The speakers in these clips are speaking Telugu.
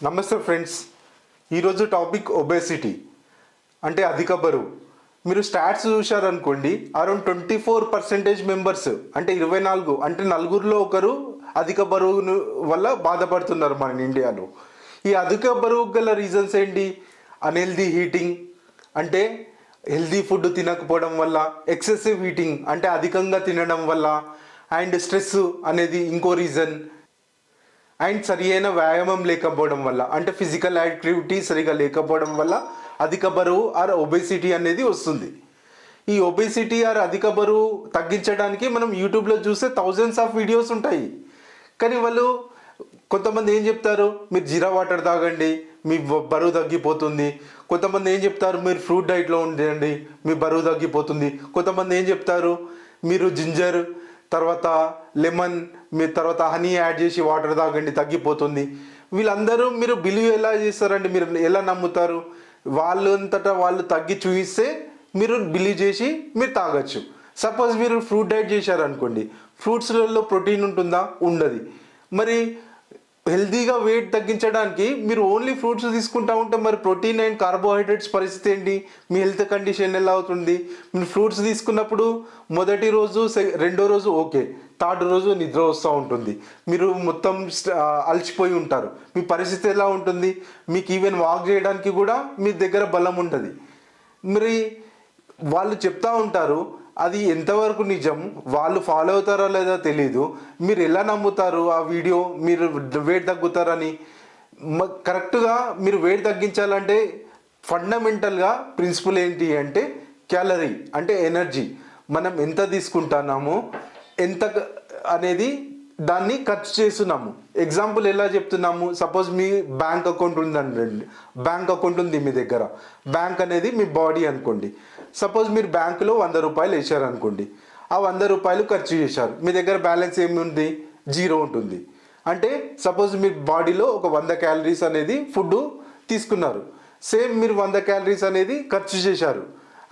నమస్తే ఫ్రెండ్స్. ఈరోజు టాపిక్ ఒబేసిటీ అంటే అధిక బరువు. మీరు స్టాట్స్ చూశారనుకోండి, అరౌండ్ 24% మెంబర్స్ అంటే 24 అంటే నలుగురిలో ఒకరు అధిక బరువు వల్ల బాధపడుతున్నారు మన ఇండియాలో. ఈ అధిక బరువు గల రీజన్స్ ఏంటి? అన్హెల్దీ హీటింగ్ అంటే హెల్దీ ఫుడ్ తినకపోవడం వల్ల, ఎక్సెసివ్ హీటింగ్ అంటే అధికంగా తినడం వల్ల, అండ్ స్ట్రెస్ అనేది ఇంకో రీజన్, అండ్ సరి అయిన వ్యాయామం లేకపోవడం వల్ల అంటే ఫిజికల్ యాక్టివిటీ సరిగా లేకపోవడం వల్ల అధిక బరువు ఆర్ ఒబేసిటీ అనేది వస్తుంది. ఈ ఒబేసిటీ ఆర్ అధిక బరువు తగ్గించడానికి మనం యూట్యూబ్లో చూస్తే థౌజండ్స్ ఆఫ్ వీడియోస్ ఉంటాయి. కానీ వాళ్ళు కొంతమంది ఏం చెప్తారు, మీరు జీరా వాటర్ తాగండి మీ బరువు తగ్గిపోతుంది. కొంతమంది ఏం చెప్తారు, మీరు ఫ్రూట్ డైట్లో ఉండండి మీ బరువు తగ్గిపోతుంది. కొంతమంది ఏం చెప్తారు, మీరు జింజర్ తర్వాత లెమన్ మీరు తర్వాత హనీ యాడ్ చేసి వాటర్ తాగండి తగ్గిపోతుంది. వీళ్ళందరూ మీరు బిలీవ్ ఎలా చేస్తారండి? మీరు ఎలా నమ్ముతారు? వాళ్ళంతటా వాళ్ళు తగ్గి చూపిస్తే మీరు బిలీవ్ చేసి మీరు తాగొచ్చు. సపోజ్ మీరు ఫ్రూట్ డైట్ చేశారనుకోండి, ఫ్రూట్స్లలో ప్రోటీన్ ఉంటుందా? ఉండదు. మరి హెల్తీగా వెయిట్ తగ్గించడానికి మీరు ఓన్లీ ఫ్రూట్స్ తీసుకుంటా ఉంటే మరి ప్రోటీన్ అండ్ కార్బోహైడ్రేట్స్ పరిస్థితి ఏంటి? మీ హెల్త్ కండిషన్ ఎలా అవుతుంది? మీరు ఫ్రూట్స్ తీసుకున్నప్పుడు మొదటి రోజు రెండో రోజు ఓకే, థర్డ్ రోజు నిద్ర వస్తూ ఉంటుంది, మీరు మొత్తం అలసిపోయి ఉంటారు. మీ పరిస్థితి ఎలా ఉంటుంది? మీకు ఈవెన్ వాక్ చేయడానికి కూడా మీ దగ్గర బలం ఉంటుంది. మరి వాళ్ళు చెప్తా ఉంటారు, అది ఎంతవరకు నిజం, వాళ్ళు ఫాలో అవుతారో లేదో తెలీదు. మీరు ఎలా నమ్ముతారు ఆ వీడియో మీరు వెయిట్ తగ్గుతారని? కరెక్ట్గా మీరు వెయిట్ తగ్గించాలంటే ఫండమెంటల్గా ప్రిన్సిపల్ ఏంటి అంటే క్యాలరీ అంటే ఎనర్జీ. మనం ఎంత తీసుకుంటున్నామో ఎంత అనేది దాన్ని ఖర్చు చేస్తున్నాము. ఎగ్జాంపుల్ ఎలా చెప్తున్నాము, సపోజ్ మీ బ్యాంక్ అకౌంట్ ఉందండి, బ్యాంక్ అకౌంట్ ఉంది మీ దగ్గర. బ్యాంక్ అనేది మీ బాడీ అనుకోండి. సపోజ్ మీరు బ్యాంకులో 100 రూపాయలు వేసారనుకోండి, ఆ 100 రూపాయలు ఖర్చు చేశారు. మీ దగ్గర బ్యాలెన్స్ ఏమి ఉంది? 0 ఉంటుంది. అంటే సపోజ్ మీ బాడీలో ఒక 100 క్యాలరీస్ అనేది ఫుడ్ తీసుకున్నారు. సేమ్ మీరు 100 క్యాలరీస్ అనేది ఖర్చు చేశారు.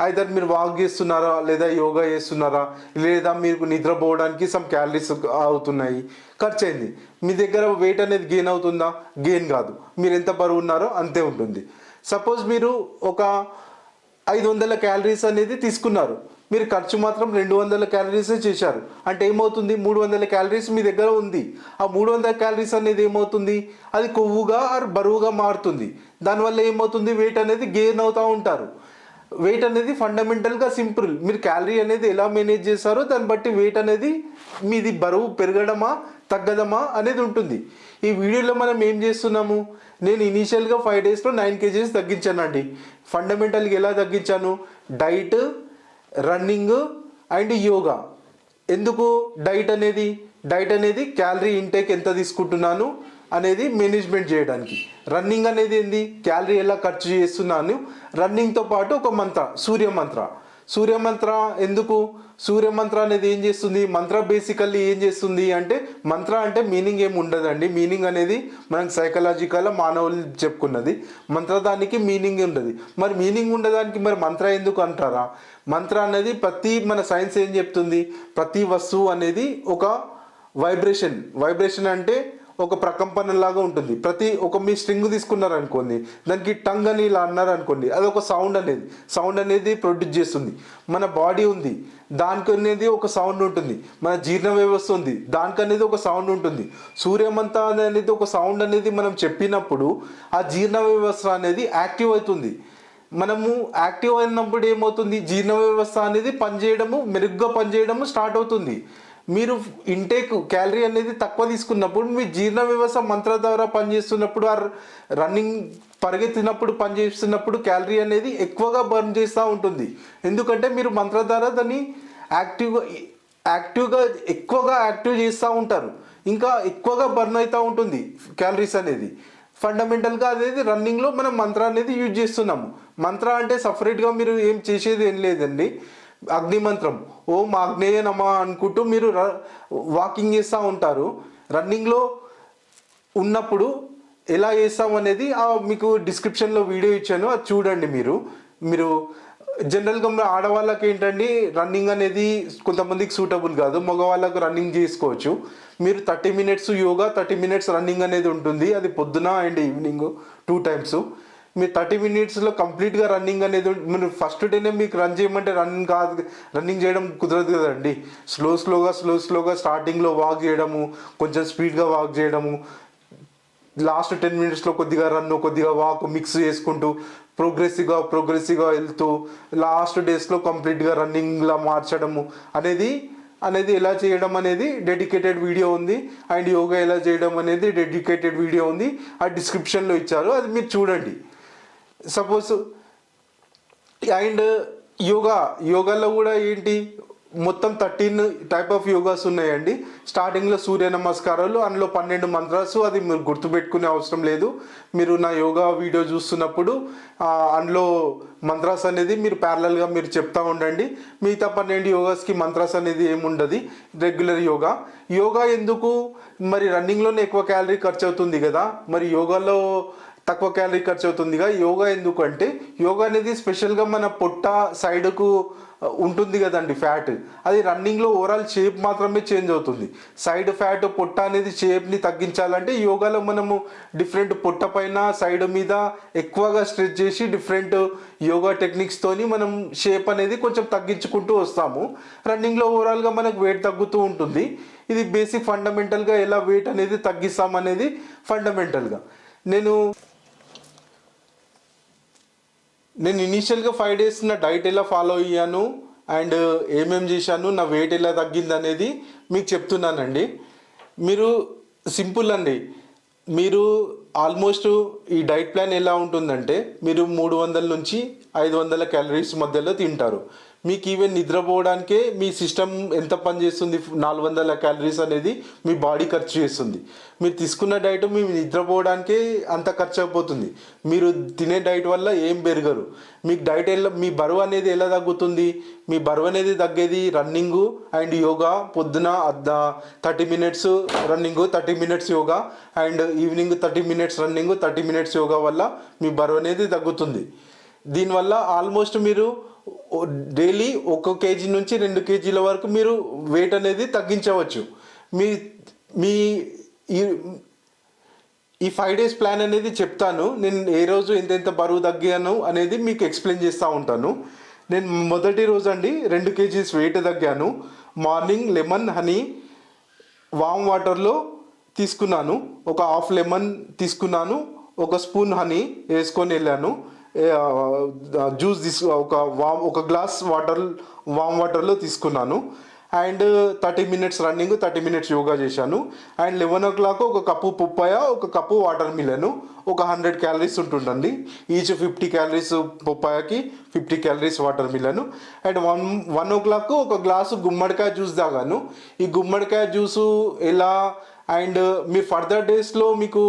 ఐదర్ మీరు వాక్ చేస్తున్నారా, లేదా యోగా చేస్తున్నారా, లేదా మీకు నిద్రపోవడానికి సమ్ క్యాలరీస్ అవుతున్నాయి, ఖర్చు అయింది. మీ దగ్గర వెయిట్ అనేది గెయిన్ అవుతుందా? గెయిన్ కాదు. మీరు ఎంత బరువు ఉన్నారో అంతే ఉంటుంది. సపోజ్ మీరు ఒక 500 క్యాలరీస్ అనేది తీసుకున్నారు, మీరు ఖర్చు మాత్రం 200 క్యాలరీసే చేశారు. అంటే ఏమవుతుంది? 300 క్యాలరీస్ మీ దగ్గర ఉంది. ఆ 300 క్యాలరీస్ అనేది ఏమవుతుంది? అది కొవ్వుగా ఆర్ బరువుగా మారుతుంది. దానివల్ల ఏమవుతుంది? వెయిట్ అనేది గెయిన్ అవుతూ ఉంటారు. వెయిట్ అనేది ఫండమెంటల్గా సింపుల్. మీరు క్యాలరీ అనేది ఎలా మేనేజ్ చేస్తారో దాన్ని బట్టి వెయిట్ అనేది మీది బరువు పెరగడమా తగ్గదమా అనేది ఉంటుంది. ఈ వీడియోలో మనం ఏం చేస్తున్నాము, నేను ఇనీషియల్గా 5 డేస్లో 9 kgs తగ్గించానండి. ఫండమెంటల్గా ఎలా తగ్గించాను? Diet, running and yoga. ఎందుకు డైట్ అనేది క్యాలరీ ఇంటేక్ ఎంత తీసుకుంటున్నాను అనేది మేనేజ్మెంట్ చేయడానికి. రన్నింగ్ అనేది ఏంది? క్యాలరీ ఎలా ఖర్చు చేస్తున్నాను. రన్నింగ్తో పాటు ఒక మంత్ర, సూర్యమంత్ర ఎందుకు? సూర్యమంత్ర అనేది ఏం చేస్తుంది? మంత్ర బేసికల్లీ ఏం చేస్తుంది అంటే, మంత్ర అంటే మీనింగ్ ఏమి ఉండదండి. మీనింగ్ అనేది మనకు సైకలాజికల్ మానవులు చెప్పుకున్నది. మంత్ర దానికి మీనింగ్ ఉండదు. మరి మీనింగ్ ఉండడానికి మరి మంత్ర ఎందుకు అంటారా? మంత్ర అనేది మన సైన్స్ ఏం చెప్తుంది, ప్రతి వస్తువు అనేది ఒక వైబ్రేషన్ అంటే ఒక ప్రకంపనలాగా ఉంటుంది. మీ స్ట్రింగ్ తీసుకున్నారనుకోండి, దానికి టంగ్ అని ఇలా అన్నారనుకోండి, అది ఒక సౌండ్ అనేది ప్రొడ్యూస్ చేస్తుంది. మన బాడీ ఉంది, దానికి అనేది ఒక సౌండ్ ఉంటుంది. మన జీర్ణ వ్యవస్థ ఉంది, దానికి అనేది ఒక సౌండ్ ఉంటుంది. సూర్యమంత అనేది ఒక సౌండ్ అనేది మనం చెప్పినప్పుడు ఆ జీర్ణ వ్యవస్థ అనేది యాక్టివ్ అవుతుంది. మనము యాక్టివ్ అయినప్పుడు ఏమవుతుంది? జీర్ణ వ్యవస్థ అనేది మెరుగ్గా పనిచేయడము స్టార్ట్ అవుతుంది. మీరు ఇంటేక్ క్యాలరీ అనేది తక్కువ తీసుకున్నప్పుడు మీ జీర్ణ వ్యవస్థ మంత్ర ద్వారా పనిచేస్తున్నప్పుడు, రన్నింగ్ పరిగెత్తినప్పుడు పనిచేస్తున్నప్పుడు క్యాలరీ అనేది ఎక్కువగా బర్న్ చేస్తూ ఉంటుంది. ఎందుకంటే మీరు మంత్ర ద్వారా దాన్ని ఎక్కువగా యాక్టివ్ చేస్తూ ఉంటారు. ఇంకా ఎక్కువగా బర్న్ అవుతూ ఉంటుంది క్యాలరీస్ అనేది. ఫండమెంటల్గా అనేది రన్నింగ్లో మనం మంత్ర అనేది యూజ్ చేస్తున్నాము. మంత్ర అంటే సపరేట్గా మీరు ఏం చేసేది ఏం లేదండి. అగ్నిమంత్రం, ఓం ఆగ్నేయ నమ అనుకుంటూ మీరు వాకింగ్ చేస్తూ ఉంటారు. రన్నింగ్లో ఉన్నప్పుడు ఎలా చేస్తాం అనేది మీకు డిస్క్రిప్షన్లో వీడియో ఇచ్చాను, అది చూడండి. మీరు జనరల్గా ఆడవాళ్ళకి ఏంటండి రన్నింగ్ అనేది కొంతమందికి సూటబుల్ కాదు, మగవాళ్ళకు రన్నింగ్ చేసుకోవచ్చు. మీరు 30 మినిట్స్ యోగా, 30 మినిట్స్ రన్నింగ్ అనేది ఉంటుంది. అది పొద్దున అండ్ ఈవినింగ్ 2 టైమ్స్. మీరు 30 మినిట్స్లో కంప్లీట్గా రన్నింగ్ అనేది మీరు ఫస్ట్ డేనే మీకు రన్ చేయమంటే రన్నింగ్ చేయడం కుదరదు కదండి. స్లోగా స్టార్టింగ్లో వాక్ చేయడము, కొంచెం స్పీడ్గా వాక్ చేయడము, లాస్ట్ 10 మినిట్స్లో కొద్దిగా రన్ కొద్దిగా వాక్ మిక్స్ చేసుకుంటూ ప్రోగ్రెసివ్గా వెళ్తూ లాస్ట్ డేస్లో కంప్లీట్గా రన్నింగ్లా మార్చడము అనేది ఎలా చేయడం అనేది డెడికేటెడ్ వీడియో ఉంది. అండ్ యోగా ఎలా చేయడం అనేది డెడికేటెడ్ వీడియో ఉంది, ఆ డిస్క్రిప్షన్లో ఇచ్చారు, అది మీరు చూడండి. సపోజ్ అండ్ యోగాలో కూడా ఏంటి మొత్తం 13 టైప్ ఆఫ్ యోగాస్ ఉన్నాయండి. స్టార్టింగ్లో సూర్య నమస్కారాలు, అందులో 12 మంత్రాలు, అది మీరు గుర్తుపెట్టుకునే అవసరం లేదు. మీరు నా యోగా వీడియో చూస్తున్నప్పుడు అందులో మంత్రాస్ అనేది మీరు ప్యారలల్గా మీరు చెప్తా ఉండండి. మిగతా 12 యోగాస్కి మంత్రాస్ అనేది ఏముండదు. రెగ్యులర్ యోగా ఎందుకు మరి రన్నింగ్లోనే ఎక్కువ క్యాలరీ ఖర్చు అవుతుంది కదా, మరి యోగాలో తక్కువ క్యాలరీ ఖర్చు అవుతుందిగా. యోగా ఎందుకు అంటే యోగా అనేది స్పెషల్గా మన పొట్ట సైడ్కు ఉంటుంది కదండి ఫ్యాట్, అది రన్నింగ్లో ఓవరాల్ షేప్ మాత్రమే చేంజ్ అవుతుంది. సైడ్ ఫ్యాట్ పొట్ట అనేది షేప్ని తగ్గించాలంటే యోగాలో మనము డిఫరెంట్ పొట్ట పైన సైడ్ మీద ఎక్కువగా స్ట్రెచ్ చేసి డిఫరెంట్ యోగా టెక్నిక్స్తోని మనం షేప్ అనేది కొంచెం తగ్గించుకుంటూ వస్తాము. రన్నింగ్లో ఓవరాల్గా మనకు వెయిట్ తగ్గుతూ ఉంటుంది. ఇది బేసిక్ ఫండమెంటల్గా ఎలా వెయిట్ అనేది తగ్గిస్తామనేది ఫండమెంటల్గా నేను ఇనీషియల్గా 5 days నా డైట్ ఎలా ఫాలో అయ్యాను అండ్ ఏమేం చేశాను, నా వెయిట్ ఎలా తగ్గింది అనేది మీకు చెప్తున్నానండి. మీరు సింపుల్ అండి, మీరు ఆల్మోస్ట్ ఈ డైట్ ప్లాన్ ఎలా ఉంటుందంటే మీరు 300 నుంచి 500 క్యాలరీస్ మధ్యలో తింటారు. మీకు ఈవెన్ నిద్రపోవడానికే మీ సిస్టమ్ ఎంత పనిచేస్తుంది, 400 క్యాలరీస్ అనేది మీ బాడీ ఖర్చు చేస్తుంది. మీరు తీసుకున్న డైట్ మీ నిద్రపోవడానికే అంత ఖర్చు అయిపోతుంది. మీరు తినే డైట్ వల్ల ఏం పెరగరు. మీకు డైట్ మీ బరువు అనేది ఎలా తగ్గుతుంది, మీ బరువు అనేది తగ్గేది రన్నింగు అండ్ యోగా. పొద్దున 30 minutes running, 30 minutes yoga and evening 30 minutes running, 30 minutes yoga వల్ల మీ బరువు అనేది తగ్గుతుంది. దీనివల్ల ఆల్మోస్ట్ మీరు డైలీ 1 కేజీ నుంచి 2 కేజీల వరకు మీరు వెయిట్ అనేది తగ్గించవచ్చు. మీ ఈ 5 days ప్లాన్ అనేది చెప్తాను. నేను ఏ రోజు ఎంతెంత బరువు తగ్గాను అనేది మీకు ఎక్స్ప్లెయిన్ చేస్తూ ఉంటాను. నేను మొదటి రోజు అండి 2 కేజీస్ వెయిట్ తగ్గాను. మార్నింగ్ లెమన్ హనీ వామ్ వాటర్లో తీసుకున్నాను. ఒక హాఫ్ లెమన్ తీసుకున్నాను, 1 స్పూన్ హనీ వేసుకొని వెళ్ళాను. జ్యూస్ ఒక గ్లాస్ వామ్ వాటర్లో తీసుకున్నాను. And 30 minutes running, 30 minutes yoga చేశాను. అండ్ 11 o'clock ఒక cup papaya, 1 cup watermelon, ఒక 100 క్యాలరీస్ ఉంటుందండి. ఈచ్ 50 క్యాలరీస్ పప్పాయకి, 50 calories watermelon. And 1 o'clock ఒక గ్లాసు గుమ్మడికాయ జ్యూస్ తాగాను. ఈ గుమ్మడికాయ జ్యూసు ఎలా అండ్ మీ ఫర్దర్ డేస్లో మీకు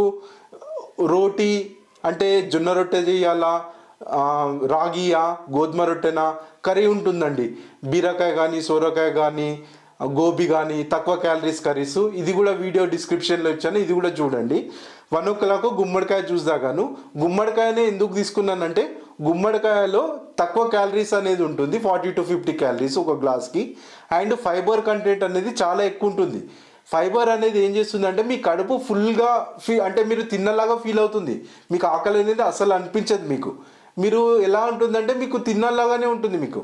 రోటీ అంటే జొన్న రొట్టె చేయాలా, రాగియా, గోధుమ రొట్టెనా, కర్రీ ఉంటుందండి. బీరకాయ కానీ, సోరకాయ కానీ, గోబీ కానీ, తక్కువ క్యాలరీస్ కర్రీస్. ఇది కూడా వీడియో డిస్క్రిప్షన్లో ఇచ్చాను, ఇది కూడా చూడండి. 1 o'clock గుమ్మడికాయ జ్యూస్ తాగాను. గుమ్మడికాయనే ఎందుకు తీసుకున్నానంటే గుమ్మడికాయలో తక్కువ క్యాలరీస్ అనేది ఉంటుంది, 40 to 50 క్యాలరీస్ ఒక గ్లాస్కి. అండ్ ఫైబర్ కంటెంట్ అనేది చాలా ఎక్కువ ఉంటుంది. ఫైబర్ అనేది ఏం చేస్తుందంటే మీ కడుపు ఫుల్గా అంటే మీరు తిన్నలాగా ఫీల్ అవుతుంది. మీకు ఆకలి అనేది అసలు అనిపించదు. మీరు ఎలా ఉంటుందంటే మీకు తిన్నలాగానే ఉంటుంది. మీకు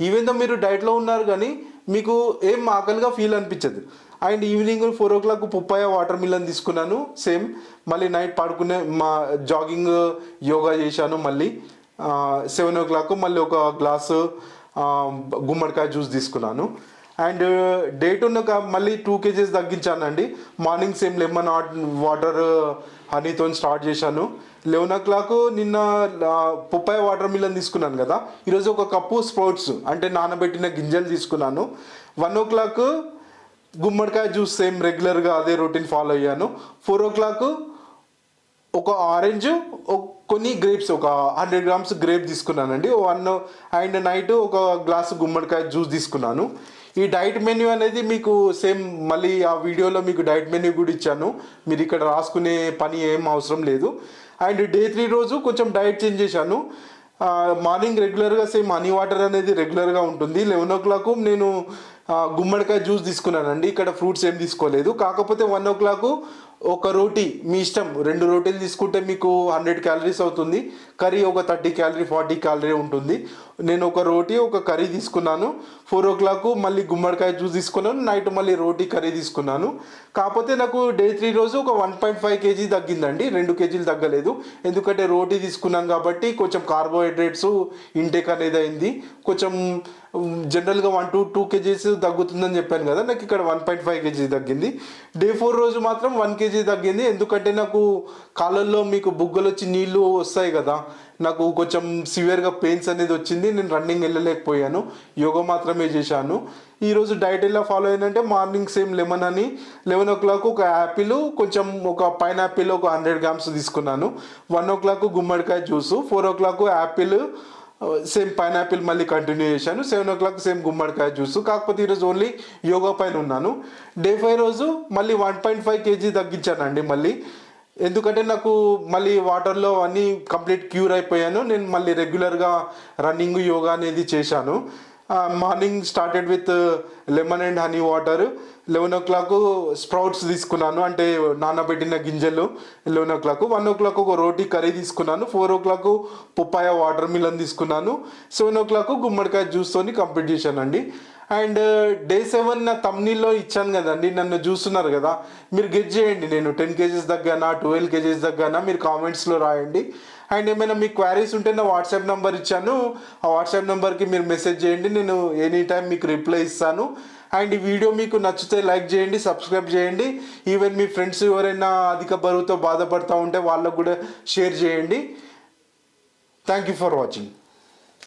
ఈవెన్ దో మీరు డైట్లో ఉన్నారు కానీ మీకు ఏం ఆకలిగా ఫీల్ అనిపించదు. And evening 4 o'clock papaya water melon తీసుకున్నాను. సేమ్ మళ్ళీ నైట్ పడుకునే జాగింగ్ యోగా చేశాను. మళ్ళీ 7 o'clock మళ్ళీ ఒక గ్లాసు గుమ్మడికాయ జ్యూస్ తీసుకున్నాను. అండ్ డేట్ మళ్ళీ 2 kgs తగ్గించానండి. మార్నింగ్ సేమ్ లెమన్ వాటర్ హనీతో స్టార్ట్ చేశాను. 11 o'clock నిన్న పప్పాయ వాటర్ మిలన్ తీసుకున్నాను కదా, ఈరోజు 1 కప్పు స్ప్రౌట్స్ అంటే నానబెట్టిన గింజలు తీసుకున్నాను. 1 o'clock గుమ్మడికాయ జ్యూస్ సేమ్ రెగ్యులర్గా అదే రొటీన్ ఫాలో అయ్యాను. 4 o'clock ఒక ఆరెంజ్, కొన్ని గ్రేప్స్, ఒక 100 grams గ్రేప్ తీసుకున్నానండి. అండ్ నైట్ ఒక గ్లాసు గుమ్మడికాయ జ్యూస్ తీసుకున్నాను. ఈ డైట్ మెన్యూ అనేది మీకు సేమ్ మళ్ళీ ఆ వీడియోలో మీకు డైట్ మెన్యూ కూడా ఇచ్చాను. మీరు ఇక్కడ రాసుకునే పని ఏం అవసరం లేదు. అండ్ డే 3 రోజు కొంచెం డైట్ చేంజ్ చేశాను. మార్నింగ్ రెగ్యులర్గా సేమ్ హనీ వాటర్ అనేది రెగ్యులర్గా ఉంటుంది. 11 నేను గుమ్మడికాయ జ్యూస్ తీసుకున్నానండి. ఇక్కడ ఫ్రూట్స్ ఏం తీసుకోలేదు. కాకపోతే 1 ఒక రోటీ మీ ఇష్టం, 2 రోటీలు తీసుకుంటే మీకు 100 క్యాలరీస్ అవుతుంది. కర్రీ ఒక 30 క్యాలరీ 40 క్యాలరీ ఉంటుంది. నేను ఒక రోటీ ఒక కర్రీ తీసుకున్నాను. 4 మళ్ళీ గుమ్మడికాయ జ్యూస్ తీసుకున్నాను. నైట్ మళ్ళీ రోటీ కర్రీ తీసుకున్నాను. కాకపోతే నాకు డే 3 రోజు ఒక 1.5 కేజీ తగ్గిందండి, 2 కేజీలు తగ్గలేదు. ఎందుకంటే రోటీ తీసుకున్నాను కాబట్టి కొంచెం కార్బోహైడ్రేట్స్ ఇంటేక్ అనేది అయింది. కొంచెం జనరల్గా 1 to 2 కేజీస్ తగ్గుతుందని చెప్పాను కదా, నాకు ఇక్కడ 1.5 కేజీ తగ్గింది. డే 4 రోజు మాత్రం 1 కేజీ తగ్గింది. ఎందుకంటే నాకు కాళ్ళల్లో మీకు బుగ్గలు వచ్చి నీళ్ళు వస్తాయి కదా, నాకు కొంచెం సివియర్గా పెయిన్స్ అనేది వచ్చింది. నేను రన్నింగ్ వెళ్ళలేకపోయాను, యోగా మాత్రమే చేశాను. ఈరోజు డైట్ ఎలా ఫాలో అయ్యానంటే మార్నింగ్ సేమ్ లెమన్ అని 11 ఒక యాపిల్, కొంచెం ఒక పైనాపిల్ ఒక 100 grams తీసుకున్నాను. 1 గుమ్మడికాయ జ్యూసు, 4 యాపిల్, సేమ్ పైనాపిల్ మళ్ళీ కంటిన్యూ చేశాను. 7 సేమ్ గుమ్మడికాయ జ్యూస్. కాకపోతే ఈరోజు ఓన్లీ యోగా పైన ఉన్నాను. డే 5 రోజు మళ్ళీ 1.5 కేజీ తగ్గించానండి మళ్ళీ. ఎందుకంటే నాకు మళ్ళీ వాటర్లో అన్నీ కంప్లీట్ క్యూర్ అయిపోయాను. నేను మళ్ళీ రెగ్యులర్గా రన్నింగ్ యోగా అనేది చేశాను. Morning started with lemon and honey water. 11 sprouts తీసుకున్నాను, అంటే నానబెట్టిన గింజలు 11. 1 ఒక రోటీ కర్రీ తీసుకున్నాను. 4 పుప్పాయ వాటర్ మిలన్ తీసుకున్నాను. 7 గుమ్మడికాయ జ్యూస్తో కంప్లీట్ చేశానండి. అండ్ డే 7 నా తమ్నీల్లో ఇచ్చాను కదండి, నన్ను చూస్తున్నారు కదా, మీరు గెట్ చేయండి. నేను 10 కేజీస్ తగ్గానా 12 కేజీస్ తగ్గానా మీరు కామెంట్స్లో రాయండి. అండ్ ఏమైనా మీ క్వారీస్ ఉంటే నా వాట్సాప్ నెంబర్ ఇచ్చాను, ఆ వాట్సాప్ నెంబర్కి మీరు మెసేజ్ చేయండి, నేను ఎనీ టైం మీకు రిప్లై ఇస్తాను. అండ్ ఈ వీడియో మీకు నచ్చితే లైక్ చేయండి, సబ్స్క్రైబ్ చేయండి. ఈవెన్ మీ ఫ్రెండ్స్ ఎవరైనా అధిక బరువుతో బాధపడుతూ ఉంటే వాళ్ళకు కూడా షేర్ చేయండి. Thank you for watching.